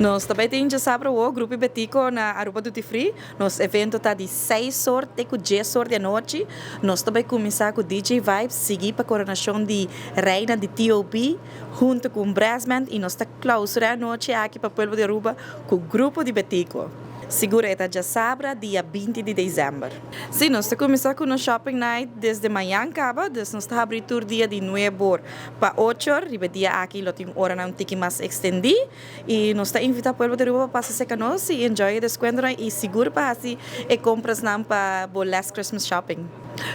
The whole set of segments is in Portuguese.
Nós também temos já sabe o grupo Betico na Aruba Duty Free. Nosso evento está de 6 horas até 10 horas da noite. Nós também começamos com o DJ Vibes, seguir para a coronação de Reina de T.O.P. junto com o Brassman e nós estamos clausurando a noite aqui para o povo de Aruba com o grupo de Betico. Segura esta já sabe, dia 20 de dezembro. Sim, nós começamos com o Shopping Night desde manhã, acaba, nós estamos abrindo o dia de 9 horas para 8 horas, e dia aqui nós temos hora um pouco mais extendido, e nós estamos invitando o povo de Aruba para passar com nós e enjoy o desconto e seguro para assim e compras para o Last Christmas Shopping.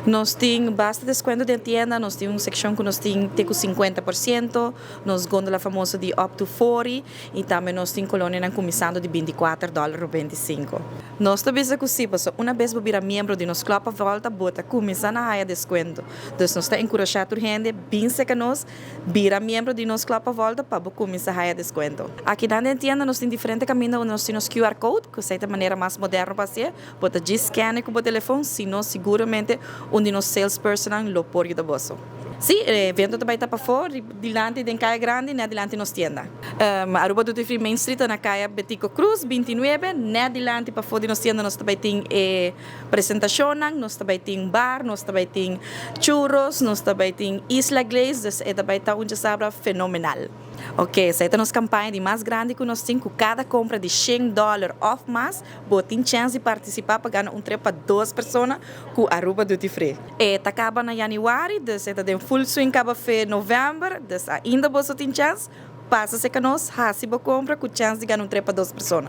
Nós temos bastante desconto de tienda, nós temos uma seção que nós temos 50%, nós gondola famosa de up to 40% e também nós temos colônia começando de $24,25. Nós também sabemos que uma vez que membro de nosso clube, volta bota começar a ganhar desconto. Então nós estamos encorajando a gente, bem que nós vira membro de nosso clube volta para começar a ganhar desconto. Aqui na tienda nós temos diferentes caminhos, nós temos QR Code, que é a maneira mais moderna para ser, bota de scan com o telefone, senão seguramente onde nos salesperson lo por da bolso. Sim, o evento também está para fora, dilante da caia grande, né, dilante nos tienda. Aruba Duty Free Main Street na caia Betico Cruz, 29, né, dilante para fora nos tienda, nós também tem apresentação, nós também tem bar, nós também tem churros, nós também tem Isla Glaze, e também está um sabra fenomenal. Ok, essa é a nossa campanha de mais grande que nós temos, com cada compra de $100 off mais, você tem chance de participar para ganhar trip para 2 pessoas com Aruba Duty Free. Está acaba na januário, então tem full swing acaba em novembro, então ainda você tem chance, passa-se com nós, se você compra com chance de ganhar trip para 2 pessoas.